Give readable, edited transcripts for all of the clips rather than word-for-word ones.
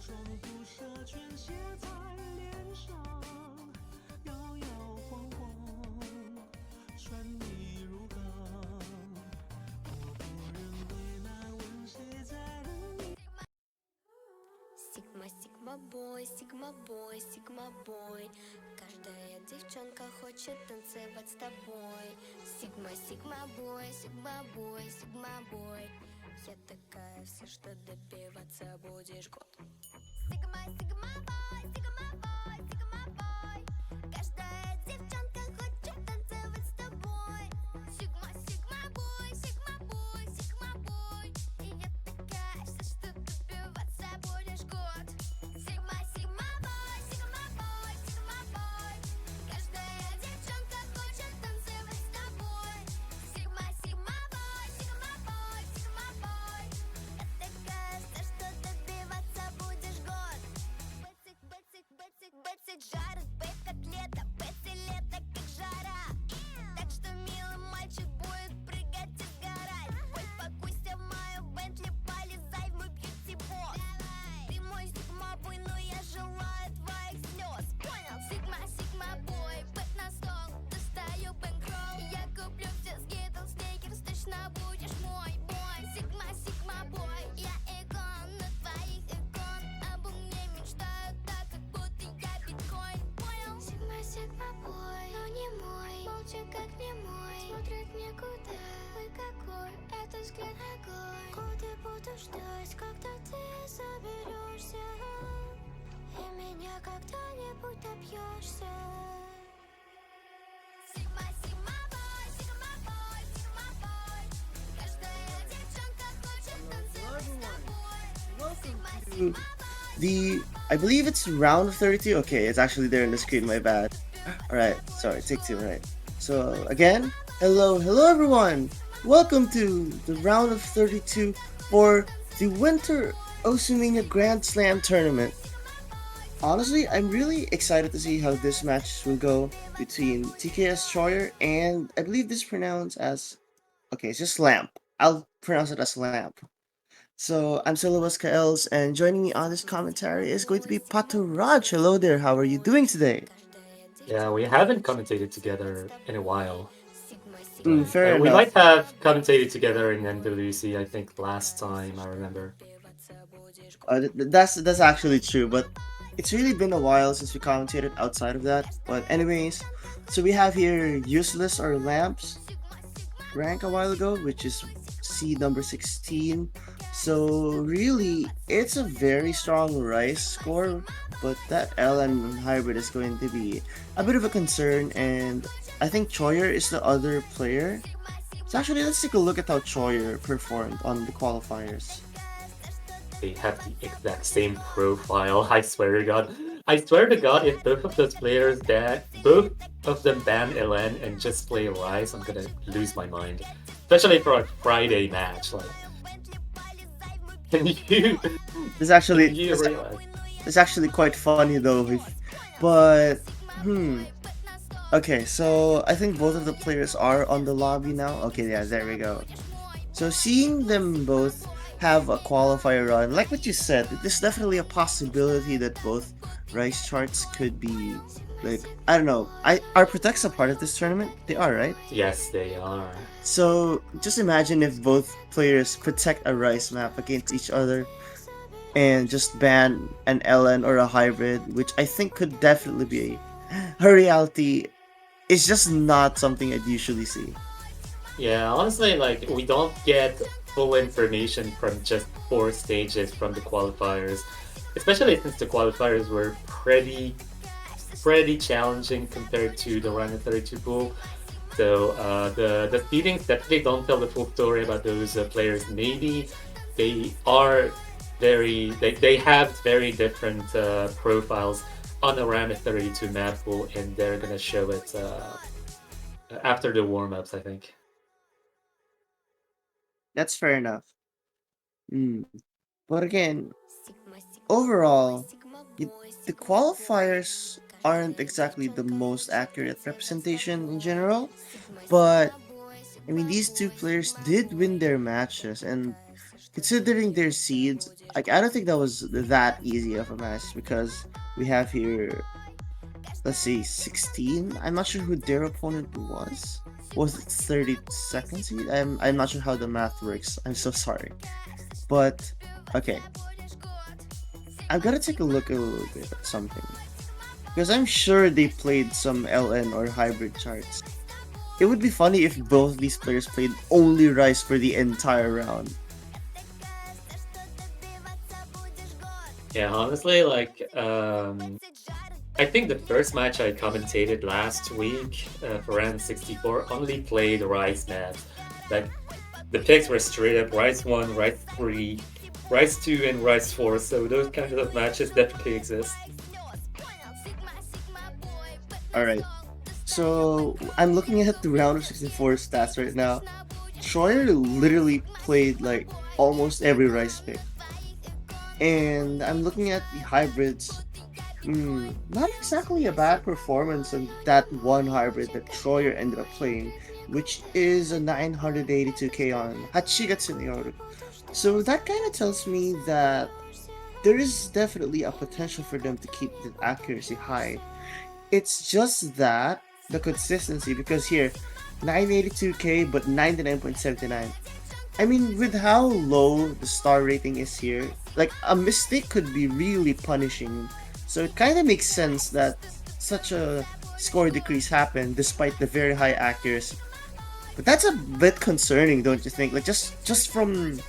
Сигма, сигма бой, сигма бой, сигма бой. Каждая девчонка хочет танцевать с тобой. Сигма, сигма бой, сигма бой, сигма бой. Я такая вся, что добиваться будешь год. Сигма, сигма бой, сигма бой, сигма бой. Каждая девчонка хочет танцевать с тобой. Сигма, сигма бой, сигма бой, сигма бой. И я такая вся, что добиваться будешь год. Сигма, сигма бой, сигма бой, сигма бой. Каждая девчонка хочет танцевать с тобой. Сигма, сигма бой, сигма бой, сигма бой. Я такая вся, что добиваться будешь год. Бэцик, бэцик, бэцик, бэцик жарит, бэк котлета, бэцик лето как жара. Так что милый мальчик будет прыгать и сгорать. Ой, покуйся в мою Бентли, полезай в мой бьюти-босс. Ты мой сигма-бой, но я желаю твоих слез. Понял? Сигма, сигма-бой, бэк на стол, достаю бэнкролл. Я куплю все скитлс, сникерс, точно будешь мой бой. Сигма, сигма-бой, я икон, на твоих икон. Обо мне мечтают так, как будто я биткоин. Понял? Сигма, сигма-бой, но не мой. Молча, как не мой. Смотрит никуда. Ой, какой это взгляд огонь. Годы буду ждать, когда ты соберешься. И меня когда-нибудь добьешься. Сигма, сигма бой, сигма бой, сигма бой. Каждая девчонка хочет танцевать с тобой. Сигма, The I believe it's round of 32. Okay, it's actually there in the screen, my bad. Alright, sorry, take two, right. So again, hello everyone! Welcome to the round of 32 for the Winter Osumania Grand Slam Tournament. Honestly, I'm really excited to see how this match will go between TKS Troyer and I believe this is pronounced as okay, it's just Lamp. I'll pronounce it as Lamp. So I'm Silobus Kaels, and joining me on this commentary is going to be Pato Raj. Hello there, how are you doing today? Yeah, we haven't commentated together in a while. Fair We enough. might have commentated together in NWC, I think, last time, I remember. That's actually true, but it's really been a while since we commentated outside of that. But anyways, so we have here Useless or Lamps rank a while ago, which is C number 16. So really, it's a very strong Rice score, but that LN hybrid is going to be a bit of a concern, and I think Choyer is the other player. So actually, let's take a look at how Choyer performed on the qualifiers. They have the exact same profile, I swear to God. I swear to God, if both of those players both of them ban LN and just play Rise, I'm gonna lose my mind. Especially for a Friday match, like. Can you This actually can you realize? it's actually quite funny though, but okay, so I think both of the players are on the lobby now. Okay, yeah, there we go. So seeing them both have a qualifier run, like what you said, there's definitely a possibility that both Rice charts could be like, I don't know. Are Protects a part of this tournament? They are, right? Yes, they are. So just imagine if both players protect a Rice map against each other and just ban an LN or a hybrid, which I think could definitely be a reality. It's just not something I'd usually see. Yeah, honestly, like, we don't get full information from just 4 stages from the qualifiers, especially since the qualifiers were pretty challenging compared to the round of 32 pool. So the seedings definitely don't tell the full story about those players. Maybe they are they have very different profiles on the round of 32 map pool, and they're gonna show it after the warm-ups, I think. That's fair enough. But again, overall, the qualifiers aren't exactly the most accurate representation in general, but I mean, these two players did win their matches, and considering their seeds, like I don't think that was that easy of a match because we have here, let's see, 16. I'm not sure who their opponent was. Was it 32nd seed? I'm not sure how the math works. I'm so sorry. But okay, I've got to take a look a little bit at something because I'm sure they played some LN or hybrid charts. It would be funny if both these players played only Rice for the entire round. Yeah, honestly, like I think the first match I commentated last week for round 64 only played Rice match. Like the picks were straight up Rice 1, Rice 3, Rice 2, and Rice 4, so those kinds of matches definitely exist. All right. So I'm looking at the round of 64 stats right now. Troyer literally played like almost every Rice pick. And I'm looking at the hybrids. Not exactly a bad performance on that one hybrid that Troyer ended up playing, which is a 982k on Hachigatsu no Yoru. So that kind of tells me that there is definitely a potential for them to keep the accuracy high. It's just that the consistency, because here 982k but 99.79. I mean, with how low the star rating is here, like a mistake could be really punishing. So it kind of makes sense that such a score decrease happened despite the very high accuracy. But that's a bit concerning, don't you think? Like just from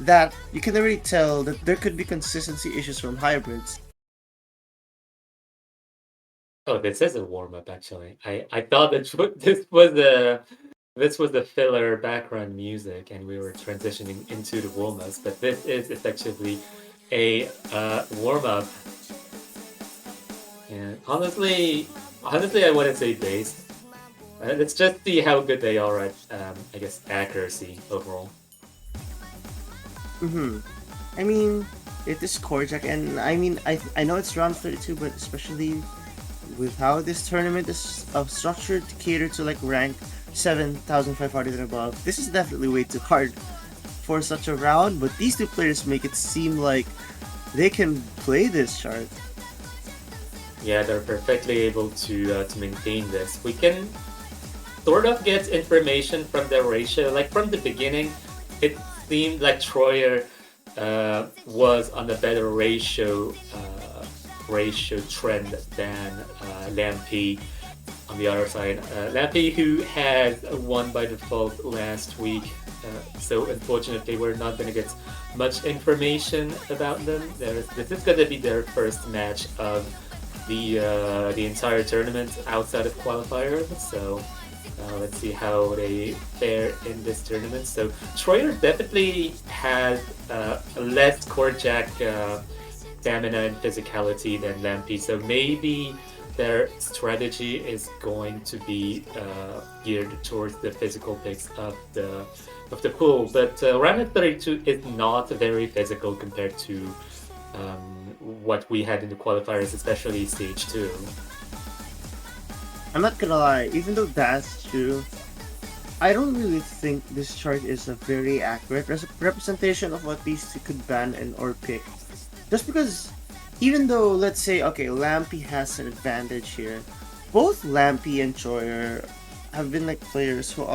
that, you can already tell that there could be consistency issues from hybrids. Oh, this is a warm up actually. I thought that this was the filler background music, and we were transitioning into the warm ups, but this is effectively a warm up. And honestly, I wouldn't say based. Let's just see how good they are at, I guess, accuracy overall. I mean, it is Korjak, and I mean, I know it's round 32, but especially with how this tournament is structured to cater to like rank 7,500 and above, this is definitely way too hard for such a round. But these two players make it seem like they can play this chart. Yeah, they're perfectly able to maintain this. We can sort of get information from their ratio. Like from the beginning, it seemed like Troyer was on a better ratio trend than Lampy on the other side. Lampy, who had won by default last week, so unfortunately we're not going to get much information about them. This is going to be their first match of the entire tournament outside of qualifiers. So let's see how they fare in this tournament. So Troyer definitely has less core jack stamina and physicality than Lampy. So maybe their strategy is going to be geared towards the physical picks of the pool. But round 32 is not very physical compared to what we had in the qualifiers, especially stage 2. I'm not gonna lie, even though that's true, I don't really think this chart is a very accurate representation of what these two could ban and or pick. Just because, even though, let's say, okay, Lampy has an advantage here, both Lampy and Troyer have been like players who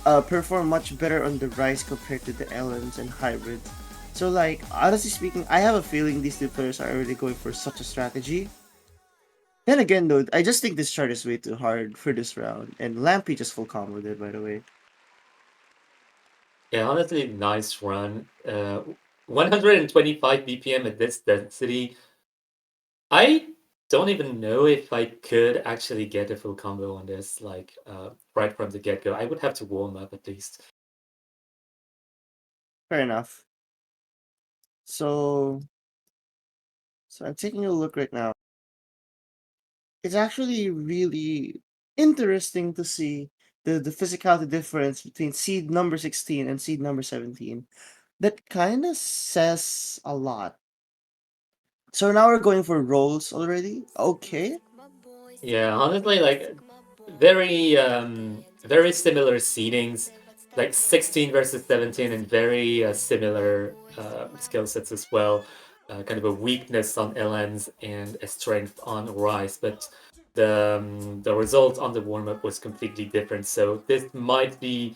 perform much better on the Rise compared to the Ellens and Hybrids. So like, honestly speaking, I have a feeling these two players are already going for such a strategy. Then again though, I just think this chart is way too hard for this round, and Lampy just full comboed it, by the way. Yeah, honestly, nice run. 125 BPM at this density. I don't even know if I could actually get a full combo on this, like right from the get-go. I would have to warm up at least. Fair enough. So, so I'm taking a look right now. It's actually really interesting to see the physicality difference between seed number 16 and seed number 17. That kind of says a lot. So now we're going for rolls already. Okay. Yeah, honestly, like very very similar seedings. like 16 versus 17 and very similar skill sets as well. Kind of a weakness on LNs and a strength on Rise, but the result on the warm up was completely different. So this might be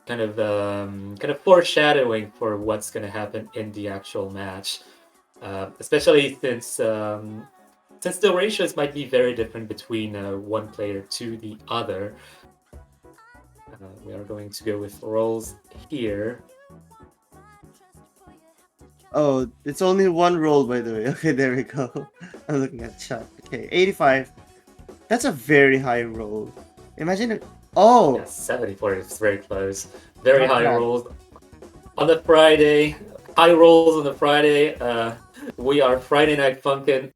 kind of foreshadowing for what's going to happen in the actual match, especially since the ratios might be very different between one player to the other. We are going to go with rolls here. Oh, it's only one roll, by the way. Okay, there we go. I'm looking at chat. Okay, 85. That's a very high roll. Imagine it. Oh, Yeah, 74 is very close. Very not high bad. rolls on the Friday. High rolls on the Friday. We are Friday Night Funkin'.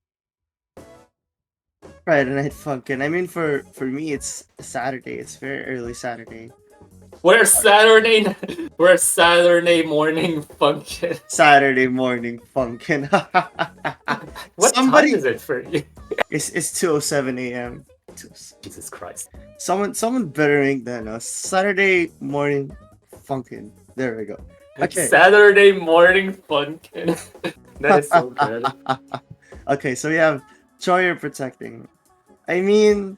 Friday Night Funkin'. I mean, for me, it's Saturday. It's very early Saturday. We're Saturday. We're Saturday morning Funkin'. Saturday morning Funkin'. What Somebody. time is it for you? It's 2:07 a.m. Jesus Christ. Someone better make that now. Saturday morning Funkin'. There we go. Okay. Saturday morning Funkin'. That is so good. Okay, so we have Troyer protecting. I mean,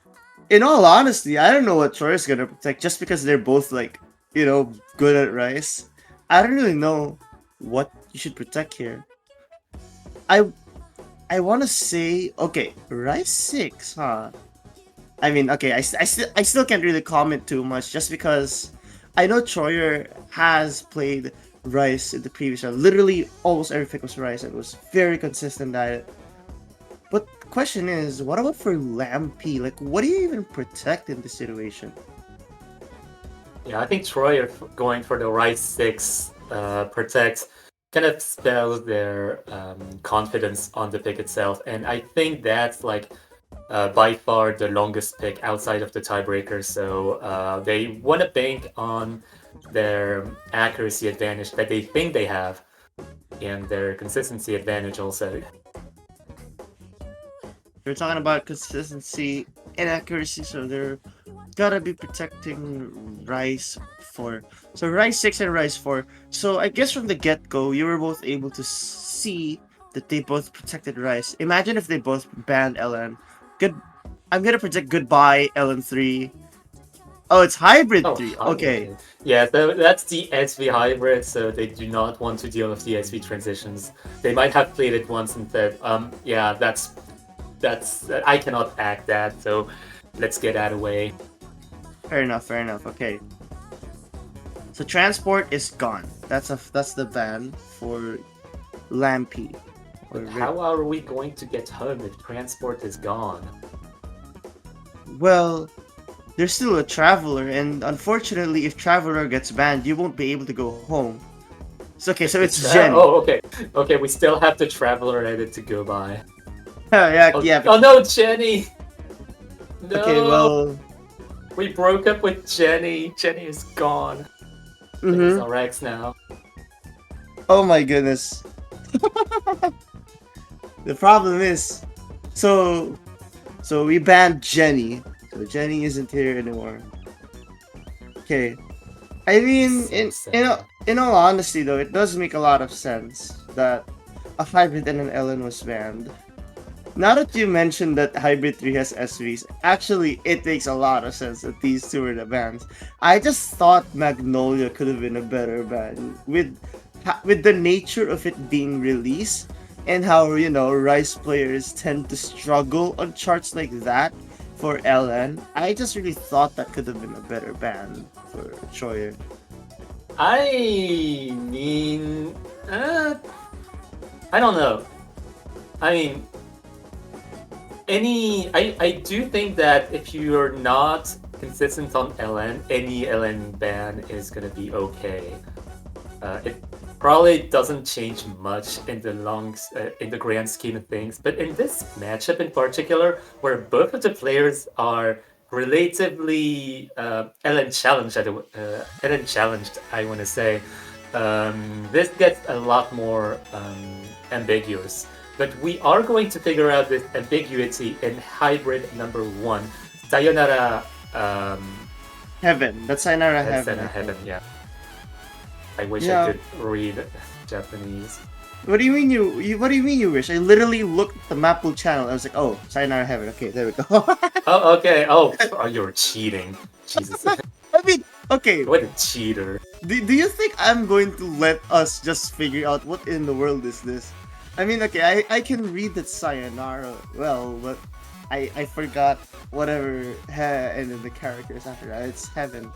in all honesty, I don't know what Troyer's gonna protect just because they're both like, good at Rice. I don't really know what you should protect here. I want to say, okay, Rice 6, huh? I mean, okay, I still can't really comment too much just because I know Troyer has played Rice in the previous round. Literally, almost every pick was Rice and was very consistent at it. But the question is, what about for Lampy? Like, what do you even protect in this situation? Yeah, I think Troy going for the Rice 6 protects kind of spells their confidence on the pick itself, and I think that's like by far the longest pick outside of the tiebreaker. So they want to bank on their accuracy advantage that they think they have, and their consistency advantage also. We're talking about consistency and accuracy, so they're gotta be protecting Rice 4. So Rice 6 and Rice 4. So I guess from the get-go, you were both able to see that they both protected Rice. Imagine if they both banned LN. Good. I'm gonna predict goodbye LN3. Oh, it's hybrid 3. Okay. Yeah, so that's the SV hybrid, so they do not want to deal with the SV transitions. They might have played it once and said, yeah, that's I cannot act that, so let's get that away. Fair enough. Okay. So transport is gone. That's the ban for Lampy. But how are we going to get home if transport is gone? Well, there's still a Traveler, and unfortunately, if Traveler gets banned, you won't be able to go home. So it's Jen. Oh, okay. Okay, we still have the Traveler edit to go by. Yeah. Oh no, Jenny! No! Okay, well... We broke up with Jenny. Jenny is gone. Jenny's on Rex now. Oh my goodness. The problem is... So we banned Jenny. So Jenny isn't here anymore. Okay. I mean, in all honesty though, it does make a lot of sense that a Hybrid and an Ellen was banned. Now that you mentioned that Hybrid 3 has SVs, actually it makes a lot of sense that these two were the bans. I just thought Magnolia could have been a better ban with the nature of it being released and how, Rice players tend to struggle on charts like that for LN. I just really thought that could have been a better ban for Troyer. I mean, I don't know. I mean, I do think that if you're not consistent on LN, any LN ban is gonna be okay. It probably doesn't change much in the grand scheme of things, but in this matchup in particular, where both of the players are relatively LN challenged, I want to say, this gets a lot more ambiguous. But we are going to figure out this ambiguity in hybrid number 1. Sayonara Heaven. That's Sayonara Heaven. Heaven, yeah. I wish I Yeah. could read Japanese. What do you mean what do you mean you wish? I literally looked at the Maple channel. I was like, oh, Sayonara Heaven. Okay, there we go. Oh, okay. Oh, you're cheating. Jesus. I mean, okay. What a cheater. Do you think I'm going to let us just figure out what in the world is this? I mean, okay, I can read that Sayonara well, but I forgot whatever and then the characters after that. It's heaven.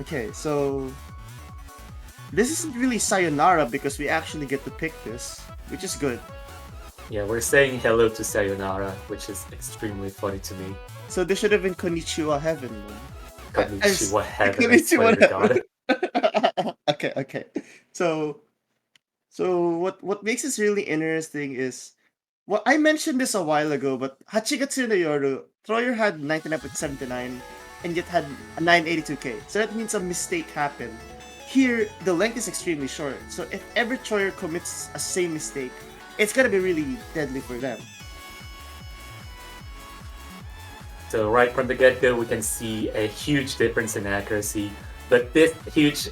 Okay, so this isn't really Sayonara because we actually get to pick this, which is good. Yeah, we're saying hello to Sayonara, which is extremely funny to me. So this should have been Konnichiwa Heaven. Then. Konnichiwa heaven, I swear to God. Okay. So what makes this really interesting is well, I mentioned this a while ago, but Hachigatsu no Yoru, Troyer had 99.79 and yet had a 982k. So that means a mistake happened. Here, the length is extremely short. So if ever Troyer commits a same mistake, it's gonna be really deadly for them. So right from the get-go, we can see a huge difference in accuracy. But this huge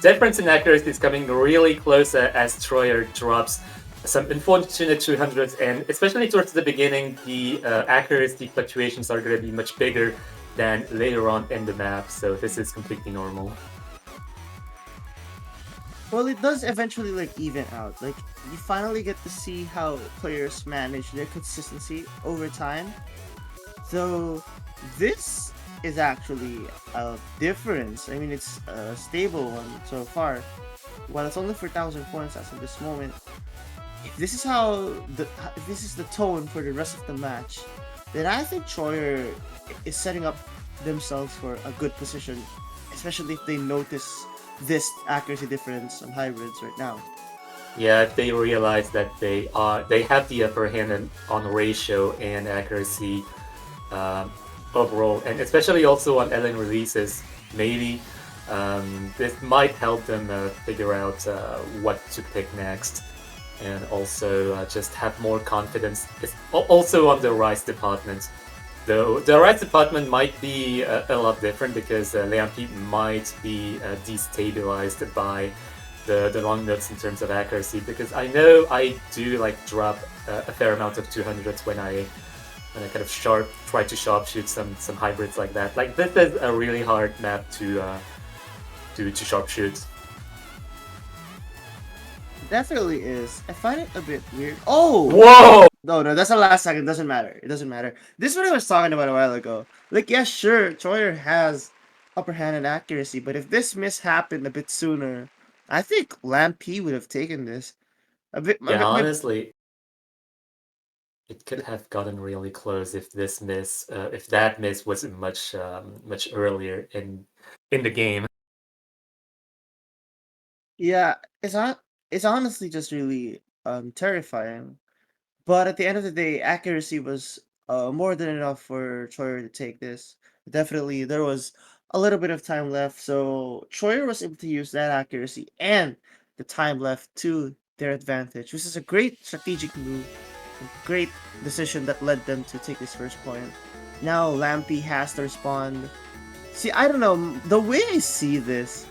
difference in accuracy is coming really close as Troyer drops some unfortunate 200s, and especially towards the beginning, the accuracy fluctuations are going to be much bigger than later on in the map, so this is completely normal. Well, it does eventually like even out. Like you finally get to see how players manage their consistency over time. So this is actually a difference. I mean, it's a stable one so far. While it's only 4,000 points as of this moment, if this is if this is the tone for the rest of the match, then I think Troyer is setting up themselves for a good position, especially if they notice this accuracy difference on hybrids right now. Yeah, they realize that they have the upper hand on ratio and accuracy overall, and especially also on LN releases. Maybe this might help them figure out what to pick next, and also just have more confidence. It's also on the Rise department. Though the Rise department might be a lot different because Leampi might be destabilized by the long notes in terms of accuracy, because I know I do like drop a fair amount of 200s when I kind of try to sharpshoot some hybrids like that. Like this is a really hard map to sharpshoot. Definitely is. I find it a bit weird. Oh! Whoa! No, that's the last second. Doesn't matter. It doesn't matter. This is what I was talking about a while ago. Like, yeah, sure, Troyer has upper hand and accuracy, but if this miss happened a bit sooner, I think Lamp would have taken this. Yeah, honestly, it could have gotten really close if that miss was much earlier in the game. Yeah, it's honestly just really terrifying. But at the end of the day, accuracy was more than enough for Troyer to take this. Definitely, there was a little bit of time left, so Troyer was able to use that accuracy and the time left to their advantage, which is a great strategic move, a great decision that led them to take this first point. Now Lampy has to respond. See, I don't know, the way I see this,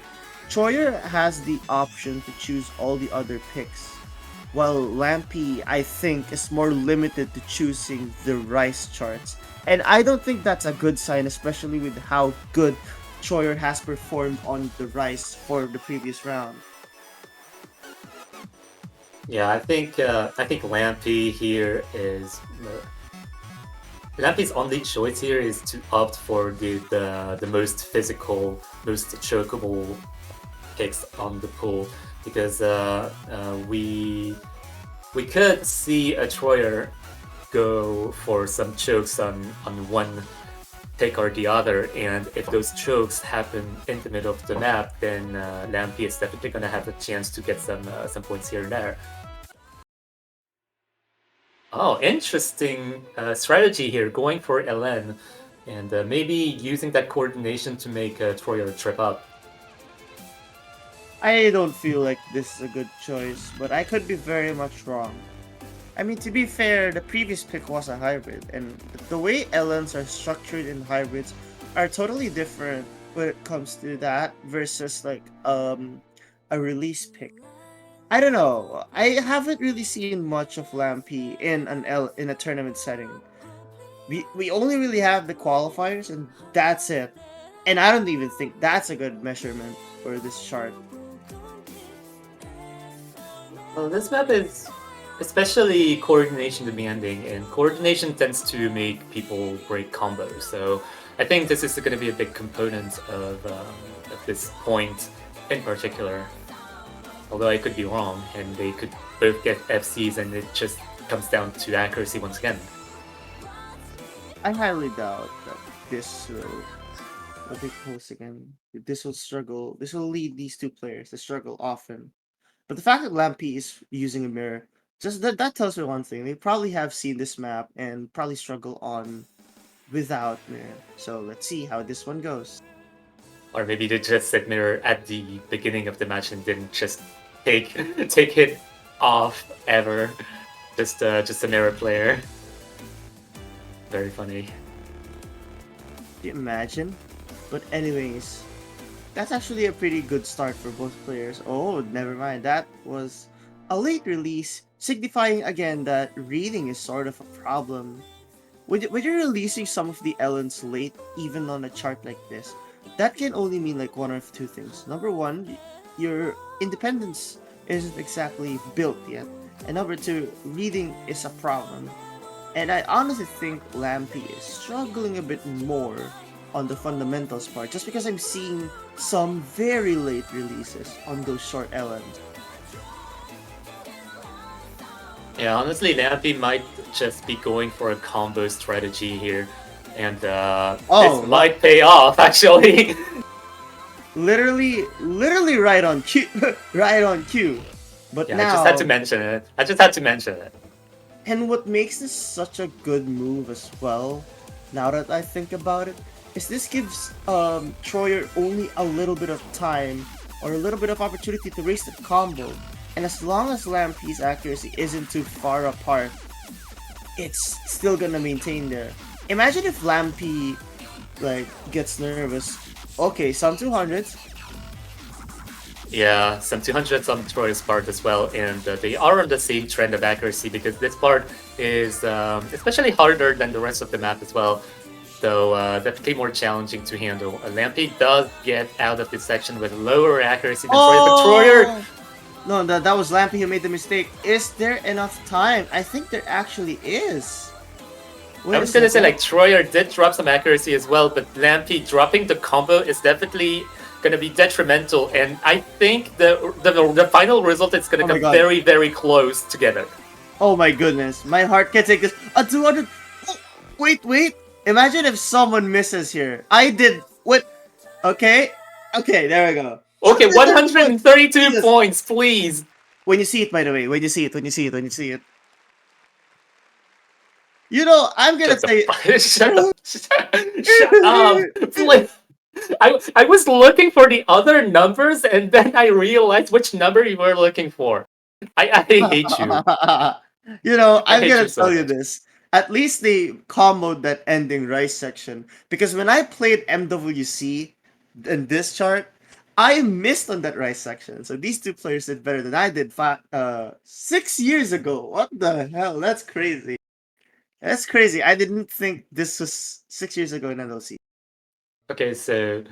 Troyer has the option to choose all the other picks, while Lampy, I think, is more limited to choosing the Rice charts. And I don't think that's a good sign, especially with how good Troyer has performed on the Rice for the previous round. Yeah, I think Lampy here is Lampy's only choice here is to opt for the most physical, most chokeable picks on the pool, because we could see a Troyer go for some chokes on one pick or the other, and if those chokes happen in the middle of the map, then Lampy is definitely going to have a chance to get some points here and there. Oh, interesting strategy here, going for LN, and maybe using that coordination to make Troyer trip up. I don't feel like this is a good choice, but I could be very much wrong. I mean, to be fair, the previous pick was a hybrid, and the way LNs are structured in hybrids are totally different when it comes to that versus like a release pick. I don't know. I haven't really seen much of Lampy in a tournament setting. We only really have the qualifiers and that's it. And I don't even think that's a good measurement for this chart. Well, this map is especially coordination demanding, and coordination tends to make people break combos. So I think this is going to be a big component of this point in particular. Although I could be wrong, and they could both get FCs, and it just comes down to accuracy once again. I highly doubt that this will what they post again. This will struggle. This will lead these two players to struggle often. But the fact that Lampy is using a mirror, just that tells me one thing. They probably have seen this map and probably struggle on without mirror. So let's see how this one goes. Or maybe they just set mirror at the beginning of the match and didn't just take it off ever. Just a mirror player. Very funny. Can you imagine? But anyways, that's actually a pretty good start for both players. Oh, never mind. That was a late release, signifying again that reading is sort of a problem. When you're releasing some of the elements late, even on a chart like this, that can only mean like one of two things. Number one, your independence isn't exactly built yet. And number two, reading is a problem. And I honestly think Lampy is struggling a bit more on the fundamentals part, just because I'm seeing some very late releases on those short LMs. Yeah, honestly, Lampy might just be going for a combo strategy here, and this might pay off actually. literally right on cue, right on cue. But yeah, now I just had to mention it. And what makes this such a good move as well, now that I think about it, is this gives Troyer only a little bit of time or a little bit of opportunity to raise the combo. And as long as Lampy's accuracy isn't too far apart, it's still gonna maintain there. Imagine if Lampy like gets nervous. Okay, some 200s. Yeah, some 200s on Troy's part as well, and they are on the same trend of accuracy because this part is especially harder than the rest of the map as well, so definitely more challenging to handle. Lampy does get out of this section with lower accuracy than Troyer, but Troyer... No, that was Lampy who made the mistake. Is there enough time? I think there actually is. I was gonna say, like, Troyer did drop some accuracy as well, but Lampy dropping the combo is definitely gonna be detrimental, and I think the final result is gonna come very, very close together. Oh my goodness, my heart can't take this. A 200. Oh, wait. Imagine if someone misses here. I did. What? Okay, there we go. Okay, 132 points, please. When you see it, by the way, when you see it. You know, I'm gonna say. Shut up! Shut up! Please. I was looking for the other numbers, and then I realized which number you were looking for. I hate you. You know, I'm gonna tell you this. At least they comboed that ending Rice section. Because when I played MWC in this chart, I missed on that Rice section. So these two players did better than I did 6 years ago. What the hell? That's crazy. That's crazy. I didn't think this was 6 years ago in MLC. Okay, so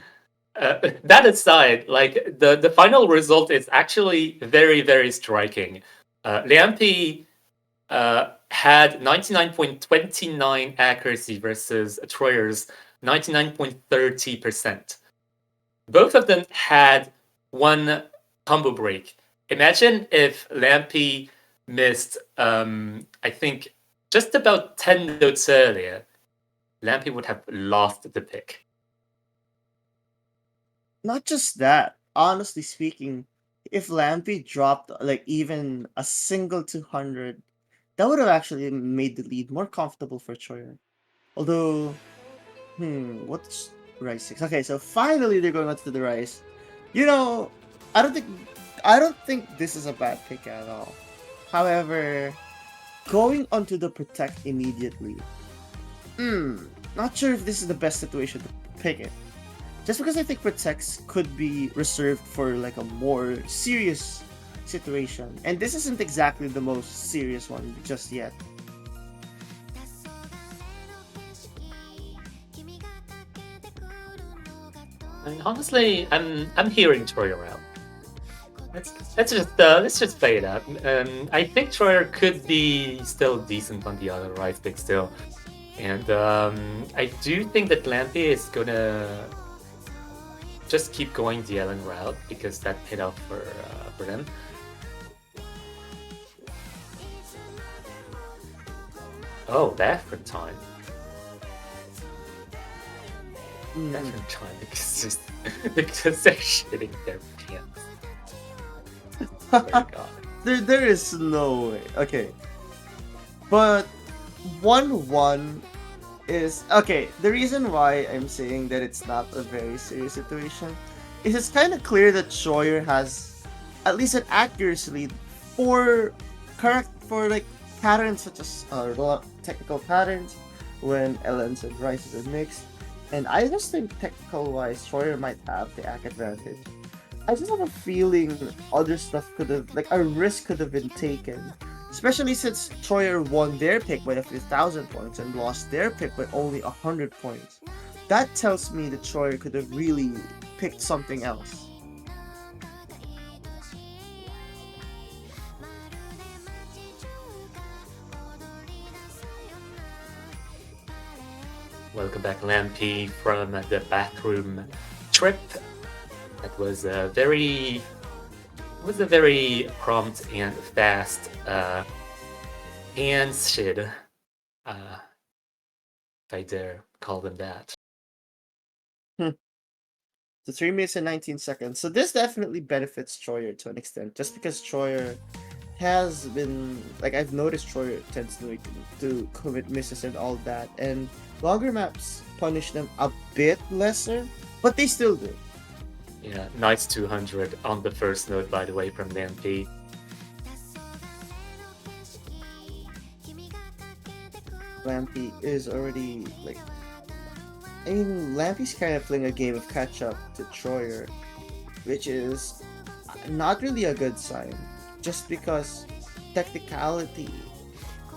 that aside, like the final result is actually very, very striking. Lampy had 99.29 accuracy versus Troyer's 99.30%. Both of them had one combo break. Imagine if Lampy missed, I think, just about 10 notes earlier. Lampy would have lost the pick. Not just that, honestly speaking, if Lampy dropped like even a single 200, that would have actually made the lead more comfortable for Troyer. Although, what's Rice 6? Okay, so finally they're going on to the Rice. You know, I don't think this is a bad pick at all. However, going onto the Protect immediately, not sure if this is the best situation to pick it. Just because I think Protects could be reserved for like a more serious situation. And this isn't exactly the most serious one just yet. I mean, honestly, I'm hearing Troyer out. Let's just play it out. I think Troyer could be still decent on the other right pick still, and I do think that Lampy is gonna just keep going the Ellen route because that paid off for them. Oh, that for time. That's for time because they're shitting their pants. Oh my god. There is no way. Okay. But 1-1 is okay. The reason why I'm saying that it's not a very serious situation is it's kind of clear that Troyer has at least an accuracy for like patterns such as technical patterns when LNs and rices are mixed. And I just think technical wise, Troyer might have the ACK advantage. I just have a feeling other stuff could have, like a risk could have been taken. Especially since Troyer won their pick by a few thousand points and lost their pick by only 100 points. That tells me that Troyer could have really picked something else. Welcome back, Lampy, from the bathroom trip. That was a very prompt and fast hands shit. If I dare call them that. So 3 minutes and 19 seconds. So this definitely benefits Troyer to an extent, just because Troyer has been, like, I've noticed Troyer tends to commit misses and all that, and longer maps punish them a bit lesser, but they still do. Yeah, nice 200 on the first note, by the way, from Lampy. Lampy is already, like, I mean, Lampy's kind of playing a game of catch up to Troyer, which is not really a good sign, just because technicality,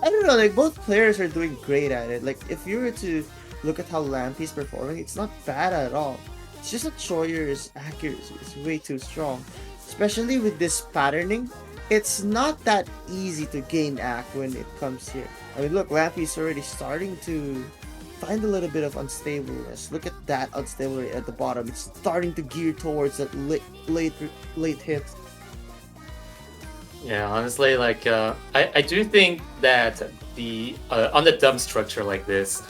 I don't know, like, both players are doing great at it. Like, if you were to look at how Lampy's performing, it's not bad at all. It's just that Troyer's accuracy is way too strong, especially with this patterning. It's not that easy to gain ACK when it comes here. I mean, look, Lampy's already starting to find a little bit of unstableness. Look at that unstable rate at the bottom. It's starting to gear towards that late hit. Yeah, honestly, like I do think that the on the dumb structure like this,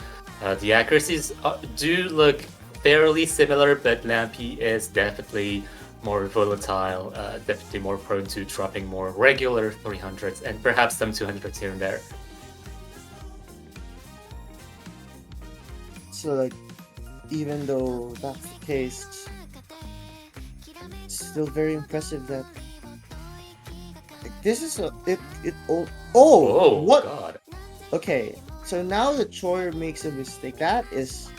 the accuracies do look fairly similar, but Lampy is definitely more volatile, definitely more prone to dropping more regular 300s and perhaps some 200s here and there. So, like, even though that's the case, it's still very impressive that, like, this is what? God. Okay, so now that Troyer makes a mistake, that is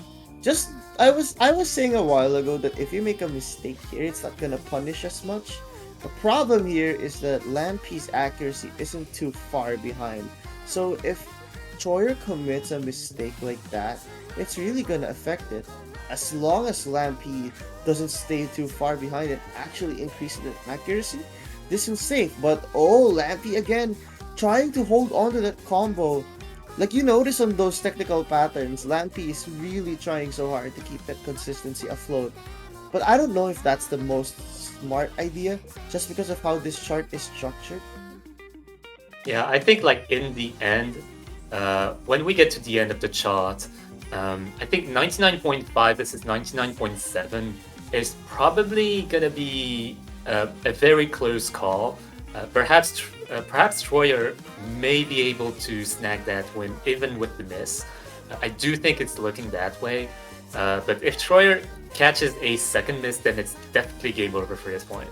just, I was saying a while ago that if you make a mistake here, it's not gonna punish as much. The problem here is that Lampy's accuracy isn't too far behind. So if Troyer commits a mistake like that, it's really gonna affect it. As long as Lampy doesn't stay too far behind and actually increases the accuracy, this is safe. But Lampy again, trying to hold on to that combo. Like, you notice on those technical patterns, Lampy is really trying so hard to keep that consistency afloat. But I don't know if that's the most smart idea, just because of how this chart is structured. Yeah, I think like in the end, when we get to the end of the chart, I think 99.5 versus 99.7 is probably gonna be a very close call. Perhaps Troyer may be able to snag that win even with the miss. I do think it's looking that way. But if Troyer catches a second miss, then it's definitely game over for this point.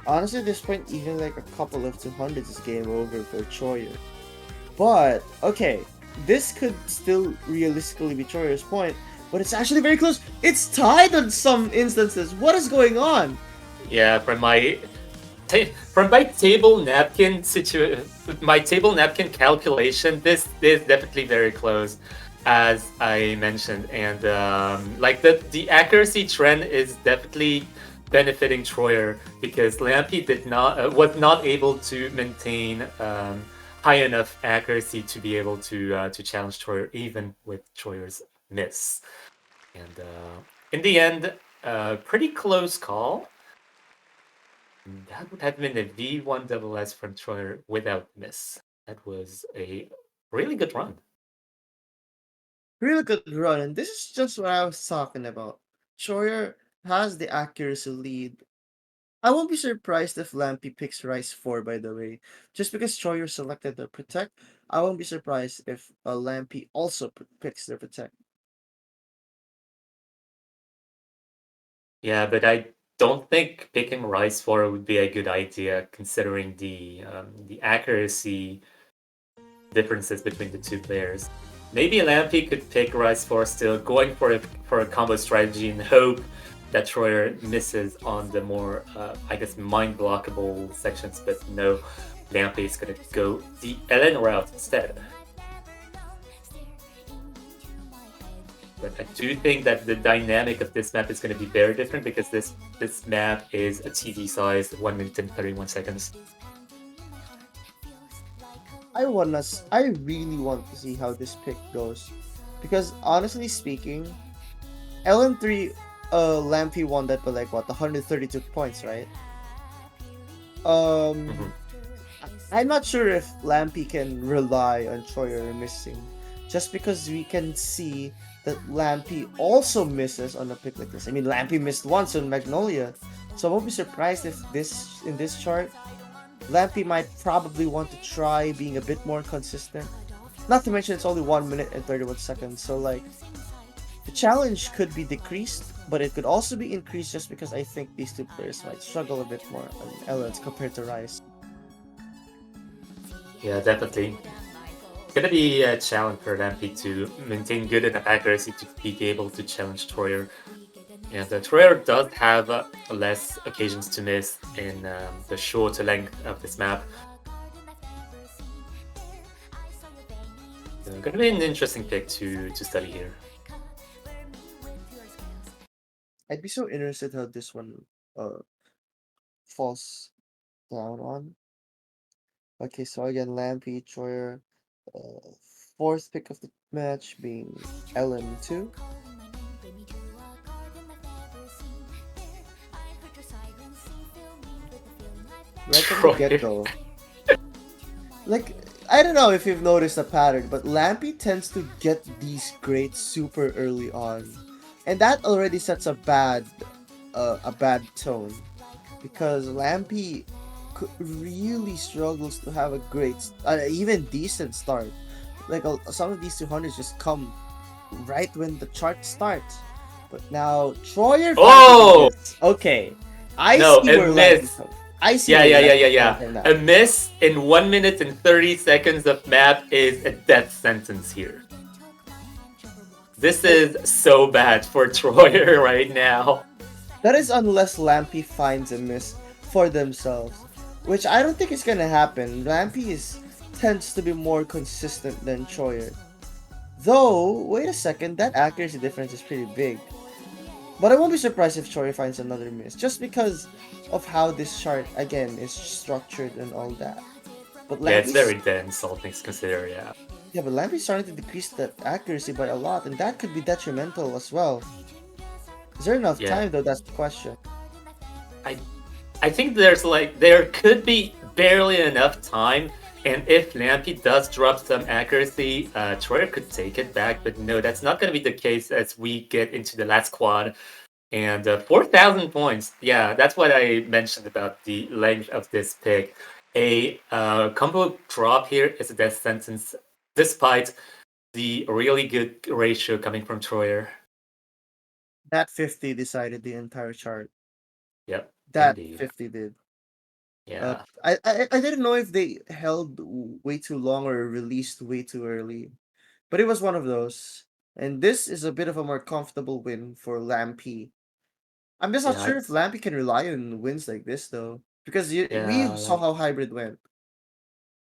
Honestly, at this point, even like a couple of 200s is game over for Troyer. But, okay, this could still realistically be Troyer's point, but it's actually very close. It's tied on some instances. What is going on? Yeah, from my table napkin my table napkin calculation, this is definitely very close, as I mentioned, and like the accuracy trend is definitely benefiting Troyer because Lampy did not was not able to maintain high enough accuracy to be able to challenge Troyer even with Troyer's miss, and in the end, pretty close call. That would have been a V1 double S from Troyer without miss. That was a really good run. Really good run, and this is just what I was talking about. Troyer has the accuracy lead. I won't be surprised if Lampy picks Rice 4, by the way. Just because Troyer selected the Protect, I won't be surprised if Lampy also picks the Protect. Yeah, but I don't think picking Rice for would be a good idea considering the accuracy differences between the two players. Maybe Lampy could pick Rice for still going for a combo strategy and hope that Troyer misses on the more I guess mind blockable sections, but no, Lampy is gonna go the Ellen route instead. But I do think that the dynamic of this map is going to be very different because this map is a TV size, 1 minute and 31 seconds. I really want to see how this pick goes. Because honestly speaking, LM3 Lampy won that by like what, 132 points, right? Mhm. Um I'm not sure if Lampy can rely on Troyer missing. Just because we can see that Lampy also misses on a pick like this. I mean Lampy missed once on Magnolia. So I won't be surprised if this in this chart Lampy might probably want to try being a bit more consistent. Not to mention it's only 1 minute and 31 seconds, so like the challenge could be decreased, but it could also be increased just because I think these two players might struggle a bit more on Ellen's compared to Rice. Yeah, definitely. It's going to be a challenge for Lampy to maintain good enough accuracy to be able to challenge Troyer. Yeah, the Troyer does have less occasions to miss in the shorter length of this map. So going to be an interesting pick to study here. I'd be so interested how this one uh falls down on. Okay, so again, Lampy, Troyer, uh, fourth pick of the match being LM2. Right from the Troyer. get-go. Like, I don't know if you've noticed a pattern, but Lampy tends to get these grades super early on. And that already sets a bad tone. Because Lampy really struggles to have a even decent start. Like some of these 200s just come right when the chart starts. But now Troyer finally Oh! gets. Okay, I No, see a where Lampy's miss. coming. I see Yeah, where yeah, yeah, yeah, Lampy's coming yeah. from now. A miss in 1 minute and 30 seconds of map is a death sentence here. This Like is so bad for Troyer right now. that is unless Lampy finds a miss for themselves, which I don't think is gonna happen. Lampy tends to be more consistent than Troyer. Though, wait a second, that accuracy difference is pretty big. But I won't be surprised if Troy finds another miss, just because of how this chart, again, is structured and all that. But Yeah, it's Lampy's, very dense, all things considered, yeah. yeah, but Lampy's starting to decrease that accuracy by a lot, and that could be detrimental as well. Is there enough Yeah. time, though? That's the question. I I think there could be barely enough time, and if Lampy does drop some accuracy, Troyer could take it back, but no, that's not gonna be the case as we get into the last quad. And 4,000 points. Yeah, that's what I mentioned about the length of this pick. A combo drop here is a death sentence, despite the really good ratio coming from Troyer. That 50 decided the entire chart. Yep, That indeed. 50 did. Yeah. I didn't know if they held way too long or released way too early, but it was one of those. And this is a bit of a more comfortable win for Lampy. I'm just not Yeah, sure if Lampy can rely on wins like this though, because yeah. we saw Like how Hybrid went.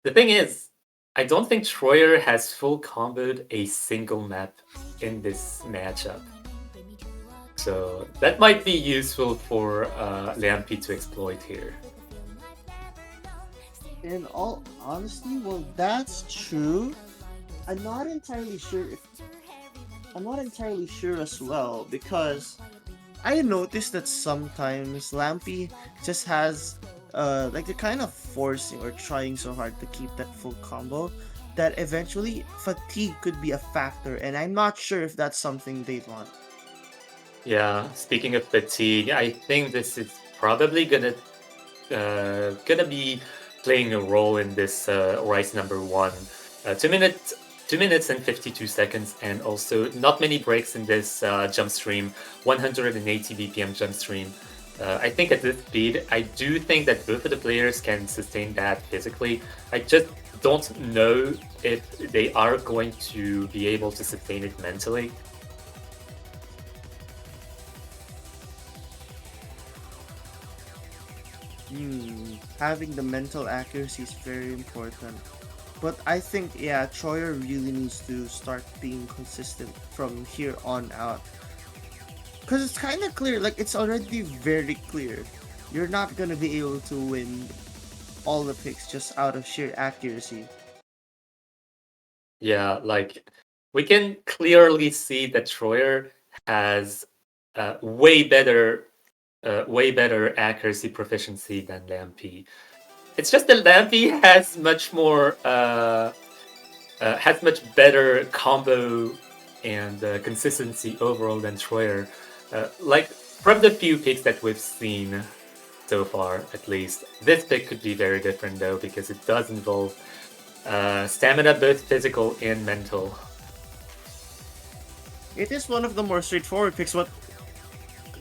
the thing is, I don't think Troyer has full comboed a single map in this matchup. So that might be useful for Lampy to exploit here. In all honesty, well, that's true. I'm not entirely sure if I'm not entirely sure as well because I noticed that sometimes Lampy just has like they're kind of forcing or trying so hard to keep that full combo that eventually fatigue could be a factor, and I'm not sure if that's something they want. Yeah, speaking of fatigue, I think this is probably gonna be playing a role in this Rise number one. 2 minutes and 52 seconds, and also not many breaks in this jump stream. 180 BPM jump stream. I think at this speed, I do think that both of the players can sustain that physically. I just don't know if they are going to be able to sustain it mentally. Having the mental accuracy is very important. But I think, yeah, Troyer really needs to start being consistent from here on out. Because it's kind of clear, like, it's already very clear. You're not going to be able to win all the picks just out of sheer accuracy. Yeah, like we can clearly see that Troyer has way better accuracy proficiency than Lampy. It's just that Lampy has much better combo and consistency overall than Troyer. Like from the few picks that we've seen so far, at least, this pick could be very different though because it does involve stamina, both physical and mental. It is one of the more straightforward picks, but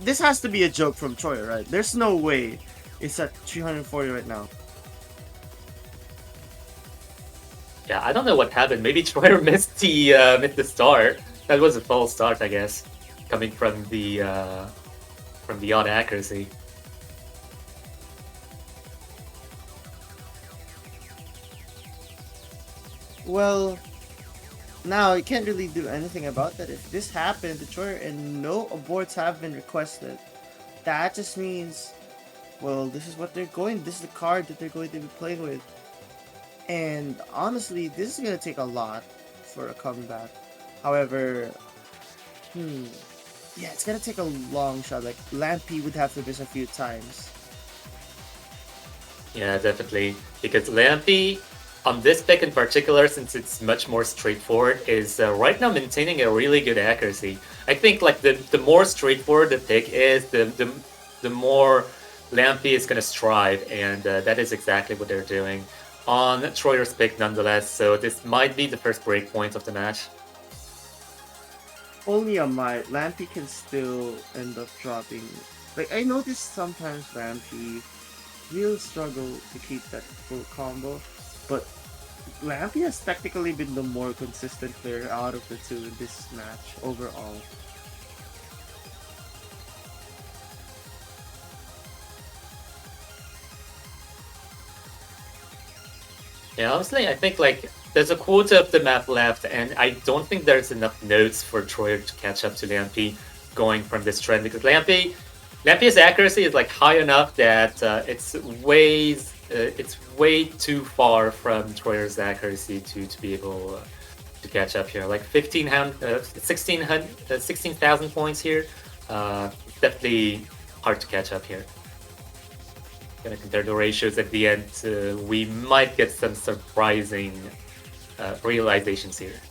this has to be a joke from Troyer, right? There's no way it's at 340 right now. Yeah, I don't know what happened. Maybe Troyer missed the start. That was a false start, I guess, coming from the odd accuracy. Well, now you can't really do anything about that. If this happened to Troyer and no aborts have been requested, that just means, well, this is what they're going. This is the card that they're going to be playing with. And honestly, this is gonna take a lot for a comeback. However, yeah, it's gonna take a long shot. Like Lampy would have to miss a few times. Yeah, definitely. Because Lampy, on this pick in particular, since it's much more straightforward, is right now maintaining a really good accuracy. I think like the more straightforward the pick is, the more Lampy is gonna strive, and that is exactly what they're doing on Troyer's pick nonetheless. So this might be the first break point of the match. Only a might. Lampy can still end up dropping. Like I noticed sometimes Lampy will struggle to keep that full combo, but Lampy has technically been the more consistent player out of the two in this match overall. Yeah, honestly, I think like there's a quarter of the map left, and I don't think there's enough nodes for Troyer to catch up to Lampy going from this trend because Lampy's accuracy is like high enough that it's way too far from Troyer's accuracy to be able to catch up here. Like 16,000 points here. It's definitely hard to catch up here. Gonna compare the ratios at the end. We might get some surprising realizations here.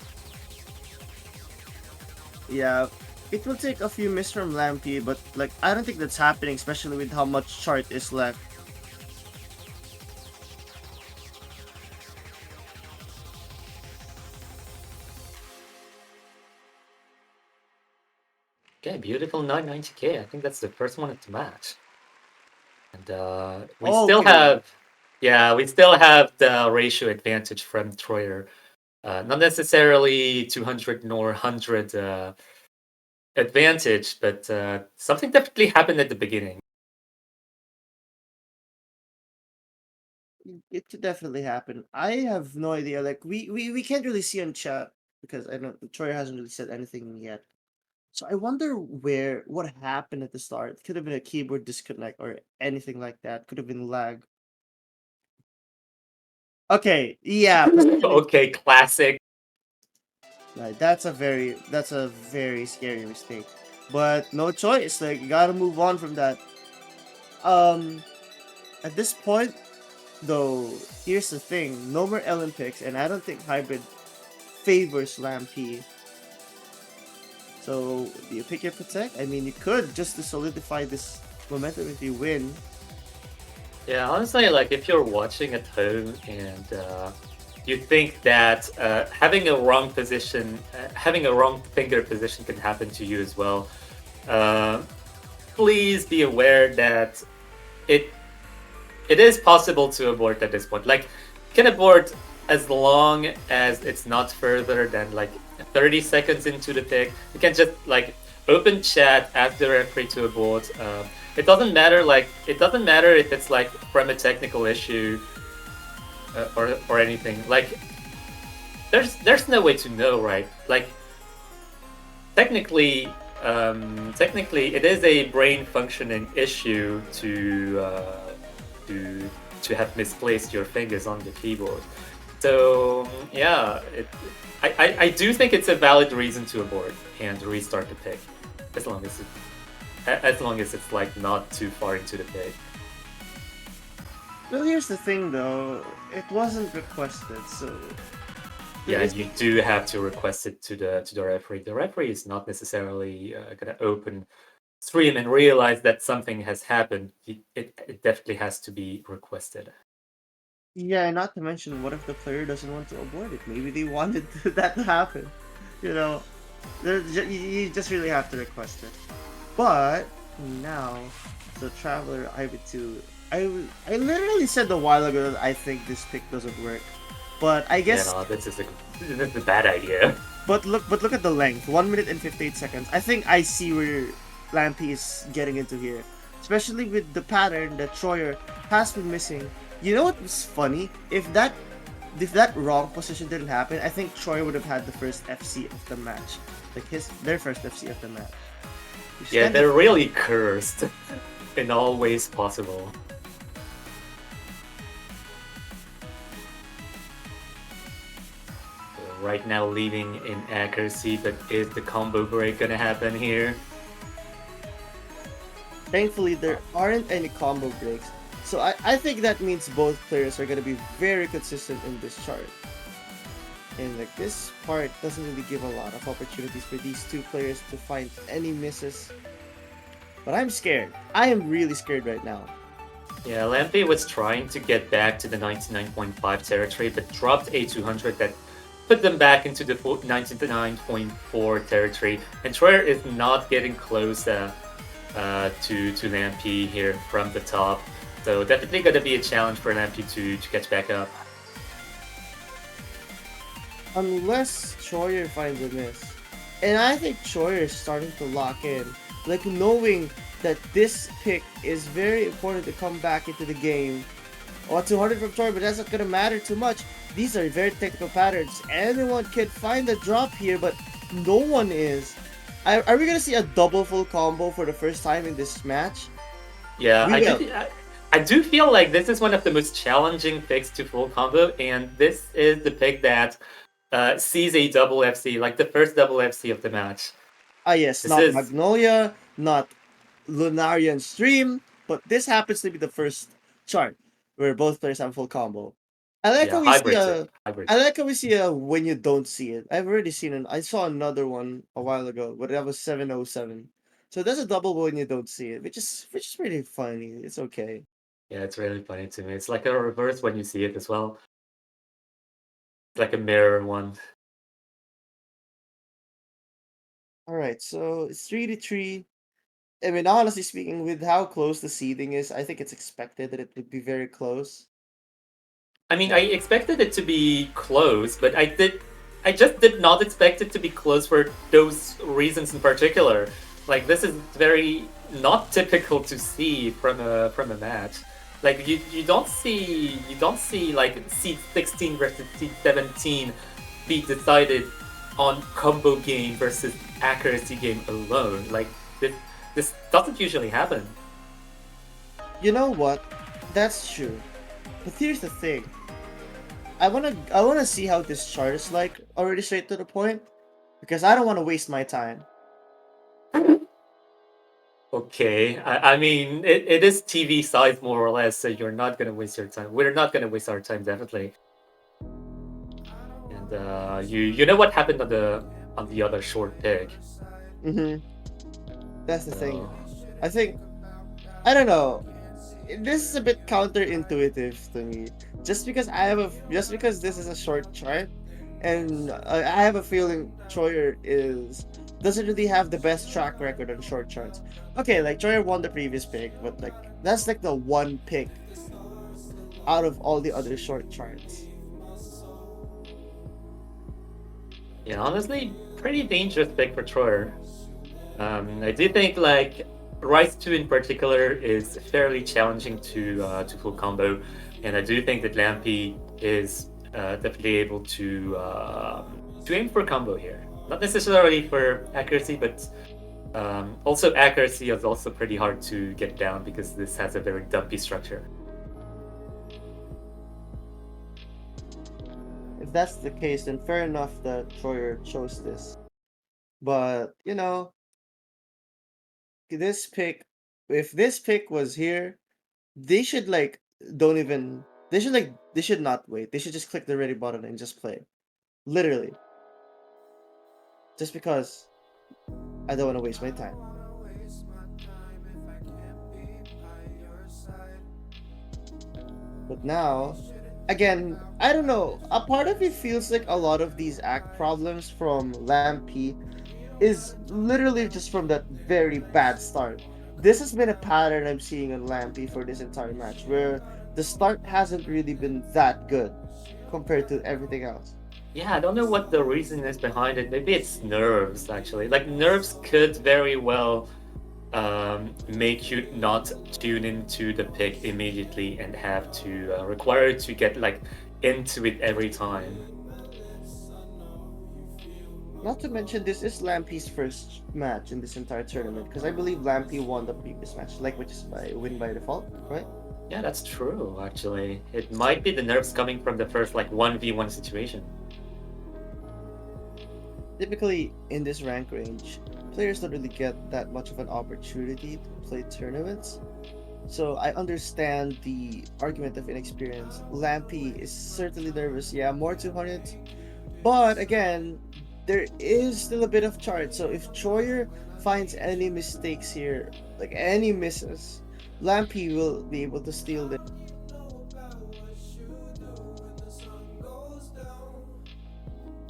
Yeah, it will take a few misses from Lampy, but like I don't think that's happening, especially with how much chart is left. Okay, beautiful 990k. I think that's the first one at the match. And we Okay. still have, yeah, we still have the ratio advantage from Troyer. Not necessarily 200 nor 100 advantage, but something definitely happened at the beginning. It could definitely happen. I have no idea. Like we can't really see on chat because I don't. Troy hasn't really said anything yet. So I wonder what happened at the start. Could have been a keyboard disconnect or anything like that. Could have been lag. Okay, yeah, positioning. Okay, classic. Right, that's a very scary mistake. But no choice. Like you gotta move on from that. Um, at this point, though, here's the thing: no more Olympics, and I don't think hybrid favors Lamp. So, do you pick your protect? I mean, you could just to solidify this momentum if you win. Yeah, honestly, like if you're watching at home and you think that having a wrong finger position can happen to you as well, uh, please be aware that it it is possible to abort at this point. Like, you can abort as long as it's not further than like 30 seconds into the pick. You can just like open chat, ask the referee to abort. It doesn't matter. Like, it doesn't matter if it's like from a technical issue or anything. Like, there's no way to know, right? Like, technically. Technically, it is a brain functioning issue to have misplaced your fingers on the keyboard. So yeah, I do think it's a valid reason to abort and restart the pick, as long as as long as it's like not too far into the pick. Well, here's the thing, though. It wasn't requested, so there Yeah, is. you do have to request it to the referee. The referee is not necessarily gonna open stream and realize that something has happened. It definitely has to be requested. Yeah, and not to mention, what if the player doesn't want to abort it? Maybe they wanted that to happen. You know, you just really have to request it. But now, the Traveler IV2, I literally said a while ago that I think this pick doesn't work. But I Yeah, guess no, this is a bad idea. but look at the length. 1 minute and 58 seconds. I think I see where Lampy is getting into here. Especially with the pattern that Troyer has been missing. You know what was funny? If that wrong position didn't happen, I think Troy would have had the first FC of the match. Like their first FC of the match. Which Yeah, kind of they're really cursed in all ways possible. Right now leading in accuracy, but is the combo break gonna happen here? thankfully there aren't any combo breaks. So I think that means both players are gonna be very consistent in this chart. And like this part doesn't really give a lot of opportunities for these two players to find any misses. But I'm scared. I am really scared right now. Yeah, Lampy was trying to get back to the 99.5 territory, but dropped a 200 that put them back into the 99.4 territory. And Troyer is not getting close to Lampy here from the top. So definitely going to be a challenge for Lampy to catch back up. Unless Troyer finds a miss. And I think Troyer is starting to lock in. Like knowing that this pick is very important to come back into the game. Oh, 200 from Troyer, but that's not gonna matter too much. These are very technical patterns. Anyone can find a drop here, but no one is. Are we gonna see a double full combo for the first time in this match? Yeah, We will. I do feel like this is one of the most challenging picks to full combo, and this is the pick that sees a double FC, like the first double FC of the match. Ah yes, This not is Magnolia, not Lunarian Stream, but this happens to be the first chart where both players have full combo. I like yeah, how we see hybrid tip, a hybrid I tip. like how we see a when you don't see it. I've already seen it. I saw another one a while ago, but that was 707. So that's a double when you don't see it, which is really funny. It's okay. Yeah, it's really funny to me. It's like a reverse when you see it as well. It's like a mirror one. All right, so it's 3-3. I mean, honestly speaking, with how close the seeding is, I think it's expected that it would be very close. I mean, I expected it to be close, but I just did not expect it to be close for those reasons in particular. Like this is very not typical to see from a match. Like you don't see like seed 16 versus seed 17 be decided on combo game versus accuracy game alone. Like this doesn't usually happen. You know what? That's true. But here's the thing. I wanna see how this chart is like already straight to the point. Because I don't wanna waste my time. Okay, I mean it is TV size more or less, so you're not gonna waste your time. We're not gonna waste our time definitely. And you know what happened on the other short pick. Mm-hmm. That's the thing. So I think I don't know. This is a bit counterintuitive to me. Just because this is a short chart, and I have a feeling Troyer is doesn't really have the best track record on short charts. Okay, like Troyer won the previous pick, but like that's like the one pick out of all the other short charts. yeah, honestly, pretty dangerous pick for Troyer. I do think like Rise 2 in particular is fairly challenging to full combo, and I do think that Lampy is definitely able to aim for combo here. Not necessarily for accuracy, but also accuracy is also pretty hard to get down because this has a very dumpy structure. If that's the case, then fair enough that Troyer chose this. But you know, this pick, if this pick was here, they should like don't even they should not wait. They should just click the ready button and just play. Literally. Just because I don't want to waste my time. But now, again, I don't know. A part of me feels like a lot of these act problems from Lampy is literally just from that very bad start. This has been a pattern I'm seeing on Lampy for this entire match, where the start hasn't really been that good compared to everything else. Yeah, I don't know what the reason is behind it. Maybe it's nerves actually. Like nerves could very well make you not tune into the pick immediately and have to require to get like into it every time. Not to mention, this is Lampy's first match in this entire tournament, because I believe Lampy won the previous match, like which is by win by default, right? Yeah, that's true actually. It might be the nerves coming from the first like 1v1 situation. Typically, in this rank range, players don't really get that much of an opportunity to play tournaments. So I understand the argument of inexperience. Lampy is certainly nervous, yeah, more 200s. But again, there is still a bit of chart. So if Troyer finds any mistakes here, like any misses, Lampy will be able to steal this.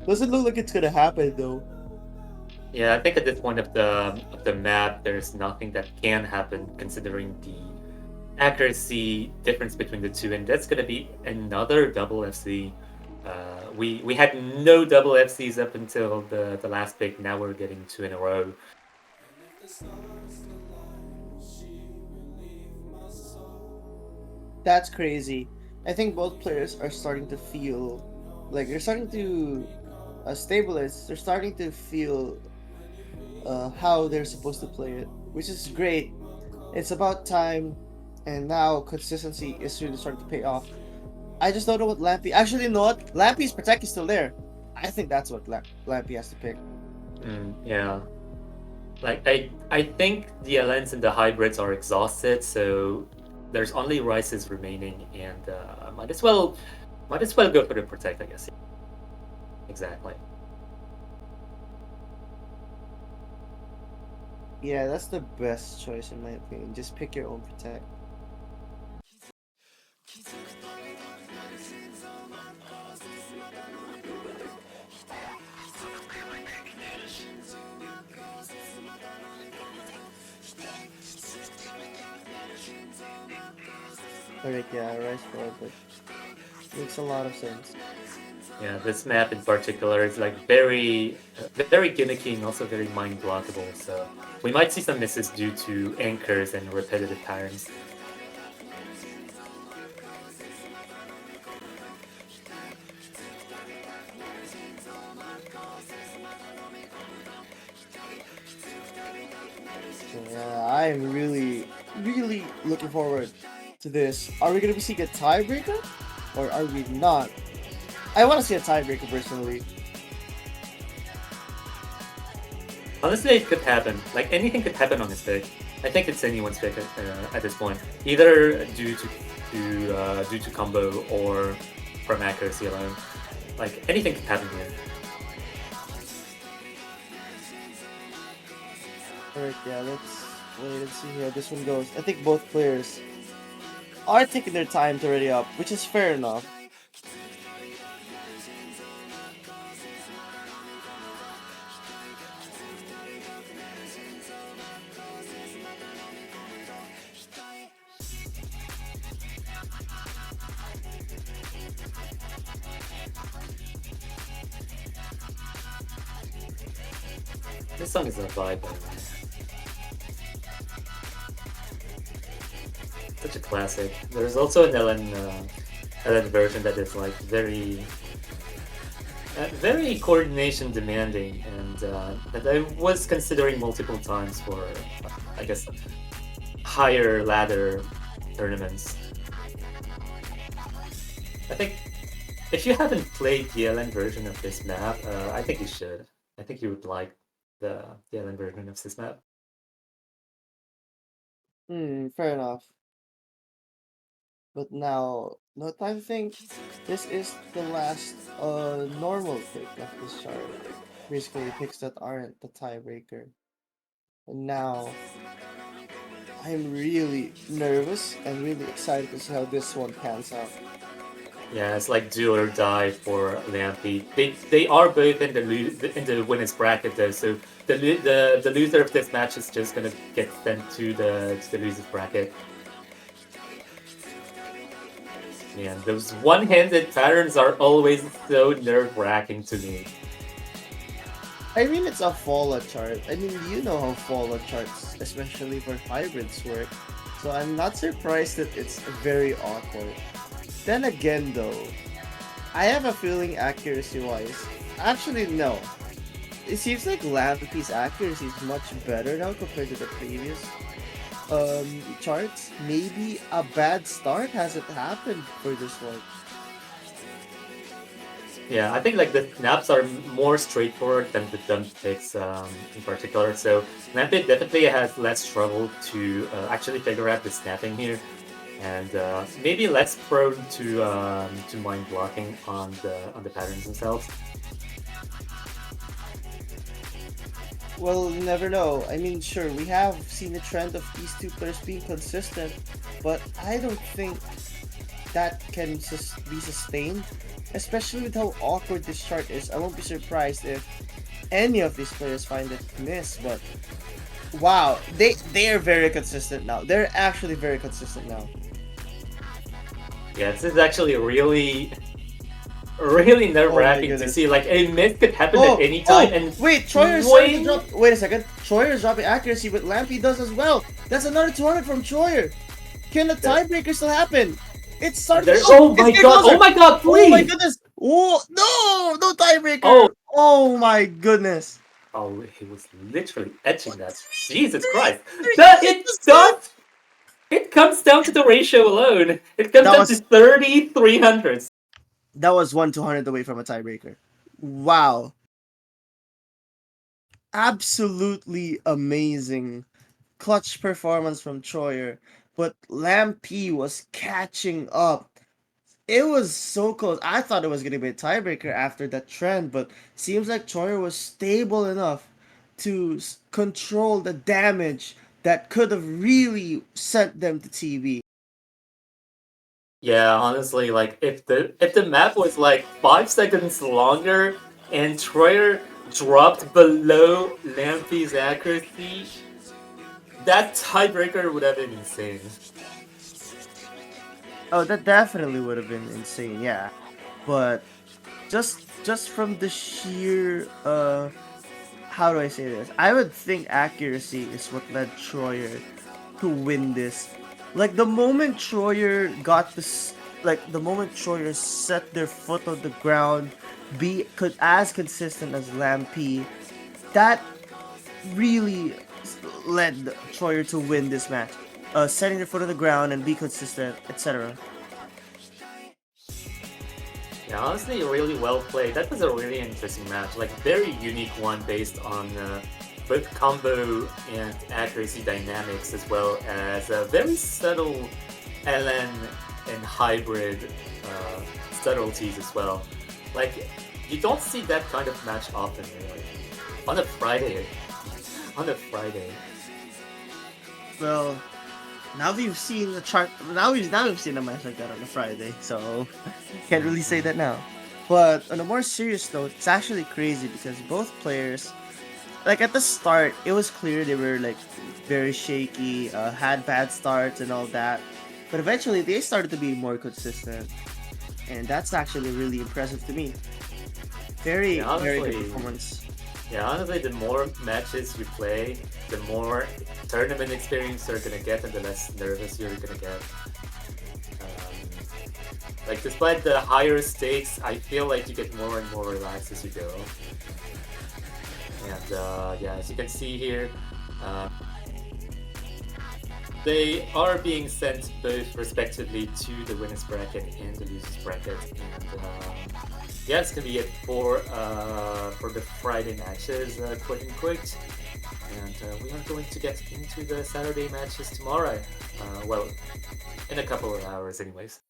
Doesn't look like it's gonna happen though. Yeah, I think at this point of the map, there's nothing that can happen considering the accuracy difference between the two, and that's gonna be another double FC. We had no double FCs up until the last pick. Now we're getting two in a row. That's crazy. I think both players are starting to feel like they're starting to stabilize. They're starting to feel how they're supposed to play it, which is great. It's about time, and now consistency is really starting to pay off. I just don't know what Lampy. Actually, you know what? Lampy's Protect is still there. I think that's what Lampy has to pick. Yeah, like I think the Alliance and the hybrids are exhausted, so there's only Rices remaining, and might as well go for the Protect, I guess. Exactly. Yeah, that's the best choice in my opinion. Just pick your own Protect. Alright, yeah, Rice forward, but Makes a lot of sense. Yeah, this map in particular is like very gimmicky and also very mind blockable. So we might see some misses due to anchors and repetitive patterns. So yeah, I'm really looking forward to this. Are we gonna be seeing a tiebreaker, or are we not? I want to see a tiebreaker personally. Honestly, it could happen. Like anything could happen on this pick. I think it's anyone's pick at this point, either due to combo or from accuracy alone. Like anything could happen here. Alright, yeah, let's wait and see how this one goes. I think both players are taking their time to ready up, which is fair enough. This song is a vibe. Such a classic. There's also an Ellen version that is like very coordination demanding, and that I was considering multiple times for, I guess, higher ladder tournaments. I think if you haven't played the Ellen version of this map, I think you should. I think you would like the Ellen version of this map. Fair enough. But now, no time to think. This is the last normal pick of this chart. Basically, picks that aren't the tiebreaker. And now, I'm really nervous and really excited to see how this one pans out. Yeah, it's like do or die for Lampy. They are both in the winners bracket though, so the loser of this match is just gonna get sent to the losers bracket. Man, those one-handed patterns are always so nerve-wracking to me. I mean, it's a Fallout chart. I mean, you know how Fallout charts, especially for hybrids, work. So I'm not surprised that it's very awkward. Then again, though, I have a feeling accuracy-wise. Actually, no. It seems like Lampy's accuracy is much better now compared to the previous charts. Maybe a bad start hasn't happened for this one. Yeah, I think like the snaps are more straightforward than the dump picks in particular. So Lampy definitely has less trouble to actually figure out the snapping here, and maybe less prone to mind blocking on the patterns themselves. Well, you never know. I mean, sure, we have seen a trend of these two players being consistent, but I don't think that can be sustained, especially with how awkward this chart is. I won't be surprised if any of these players find it miss, but wow, they are very consistent now. They're actually very consistent now. Yeah, this is actually really nerve-wracking to goodness. see. Like a miss could happen at any time, and wait, Troyer's starting to drop. Wait a second, Troyer's dropping accuracy, but Lampy does as well. That's another 200 from Troyer. Can the tiebreaker still happen? It's starting. Oh my god! Closer. Oh my god! Please! Oh my goodness! Oh no tiebreaker! Oh my goodness! Oh, he was literally etching that. Jesus Christ! It comes down to the ratio alone. It comes down to 30/300. That was 1/200 away from a tiebreaker. Wow. Absolutely amazing. Clutch performance from Troyer. But Lampy was catching up. It was so close. I thought it was going to be a tiebreaker after that trend, but seems like Troyer was stable enough to control the damage that could have really sent them to TV. Yeah, honestly, like if the map was like 5 seconds longer and Troyer dropped below Lampy's accuracy, that tiebreaker would have been insane. Oh, that definitely would have been insane, yeah. But just from the sheer how do I say this? I would think accuracy is what led Troyer to win this. Like the moment Troyer got this, like the moment Troyer set their foot on the ground, be could as consistent as Lamp, that really led Troyer to win this match. Setting their foot on the ground and be consistent, etc. Yeah, honestly, really well played. That was a really interesting match. Like, very unique one based on both combo and accuracy dynamics, as well as a very subtle LN and hybrid subtleties as well. Like, you don't see that kind of match often, really. On a Friday. On a Friday. Well, now we've seen the chart. Now we've seen a match like that on a Friday, so can't really say that now. But on a more serious note, it's actually crazy because both players, like at the start, it was clear they were like very shaky, had bad starts and all that. But eventually, they started to be more consistent, and that's actually really impressive to me. Very, Yeah, very good honestly, performance. Yeah, honestly, the more matches you play, the more tournament experience you're gonna get, and the less nervous you're gonna get. Like, despite the higher stakes, I feel like you get more and more relaxed as you go. And yeah, as you can see here, uh, they are being sent both respectively to the winners bracket and the losers bracket. And yeah, it's gonna be it for the Friday matches, quote unquote. And we are going to get into the Saturday matches tomorrow. Well, in a couple of hours, anyways.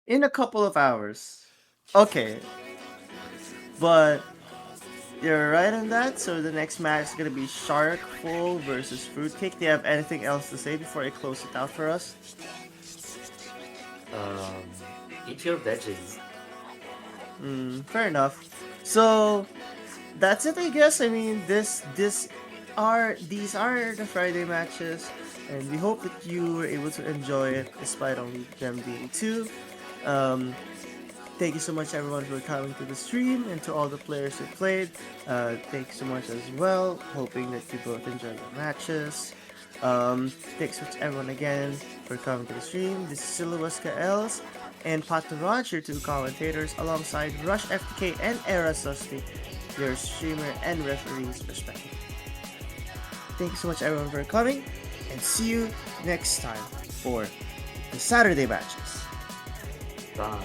In a couple of hours. Okay, but you're right on that. So the next match is gonna be Shark Full versus Fruitcake. Do you have anything else to say before I close it out for us? Um, Eat your veggies. Fair enough. So that's it, I guess. I mean, these are the Friday matches, and we hope that you were able to enjoy it despite only them being two. Um, Thank you so much, everyone, for coming to the stream, and to all the players who played. Thank you so much as well. Hoping that you both enjoyed the matches. Thanks to everyone again for coming to the stream. This is Siluaska Els and Pato Raj, your two commentators, alongside Rush FTK and Era Susty, your streamer and referees, respectively. Thank you so much, everyone, for coming, and see you next time for the Saturday matches. Bye.